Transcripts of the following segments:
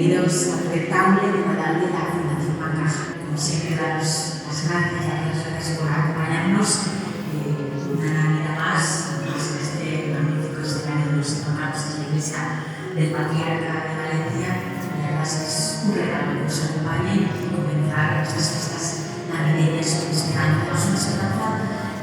bienvenidos al retablo de Nadal de la Fundación Bancaja. Como siempre, daros las gracias por acompañarnos una Navidad más en este magnífico escenario donde nos encontramos en la Iglesia del Patriarca de Valencia. La verdad es que es un regalo que nos acompañe y comenzar estas fiestas navideñas con esperanza. Es una esperanza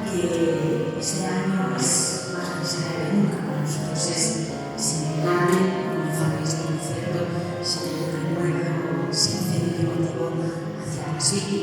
que este año es más necesaria que nunca. Para nosotros es inevitable comenzar este concierto sin el recuerdo sincero y emotivo hacia las víctimas